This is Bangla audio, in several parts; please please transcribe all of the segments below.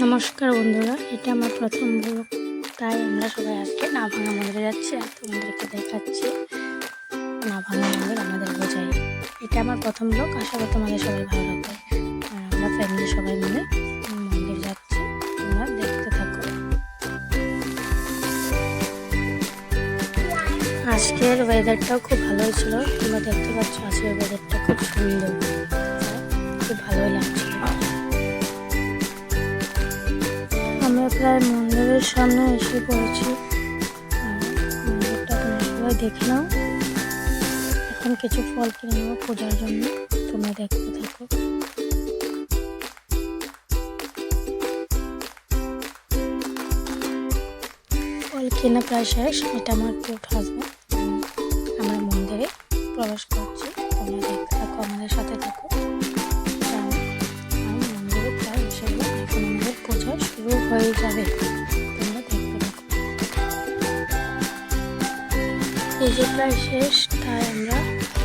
নমস্কার বন্ধুরা, এটা আমার প্রথম ব্লগ। তাই আমরা সবাই আজকে নাভাঙা মন্দিরে যাচ্ছি আর তোমাদেরকে দেখাচ্ছি নাভাঙা মন্দির আমাদের বোঝাই। এটা আমার প্রথম ব্লগ, আশা করি তোমাদের সবাই ভালো লাগবে। আর আমরা ফ্যামিলি সবাই মিলে মন্দির যাচ্ছি, তোমরা দেখতে থাকো। আজকের ওয়েদারটাও খুব ভালোই ছিল, তোমরা দেখতে পাচ্ছ আজকের ওয়েদারটা খুব সুন্দর, খুব ভালোই লাগছিল। আমরা প্রায় মন্দিরের সামনে এসে পড়েছি। মন্দিরটা তোমরা সবাই দেখে নাও। এখন কিছু ফল কিনে নেবো পূজার জন্য, তোমরা দেখতে থাকো। ফল কিনে প্রায় শেষ। এটা আমার কিউট হাজব্যান্ড। আমরা মন্দিরে প্রবেশ করছি, তোমরা দেখতে থাকো, আমাদের সাথে থাকো। মন্দিরে প্রায় এসে এখন আমাদের পূজা শুরু হয়ে যাবে, তোমরা দেখতে থাকো। পুজো প্রায় শেষ, তাই আমরা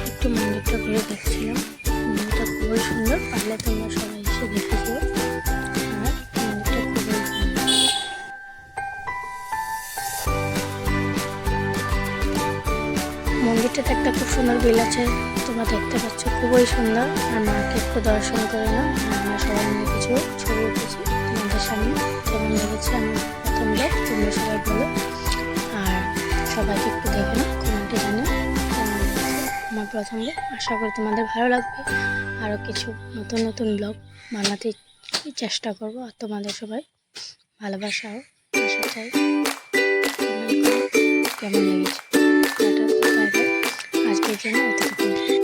একটু মন্দিরটা ঘুরে দেখছিলাম। মন্দিরটা খুবই সুন্দর, পারলে তোমরা সবাই এসে দেখে দিও। আর মন্দিরটা খুবই সুন্দর। মন্দিরটাতে একটা খুব সুন্দর বিল আছে, তোমরা দেখতে পাচ্ছ, খুবই সুন্দর। আর মাকে একটু দর্শন করে নাও। আমরা সবাই মিলে কিছু ছবি উঠেছি তোমাদের সামনে। কেমন লেগেছে আমার প্রথম ব্লগ তোমরা সবাই বলো, আর সবাইকে একটু দেখে নাও, কমেন্টে জানাও কেমন লেগেছে আমার প্রথম ব্লগ। আশা করি তোমাদের ভালো লাগবে। আরও কিছু নতুন নতুন ব্লগ বানাতে চেষ্টা করবো। আর তোমাদের সবাই ভালোবাসা ও আশা চাই। কেমন লেগেছে আজকের জন্য এতটুকু।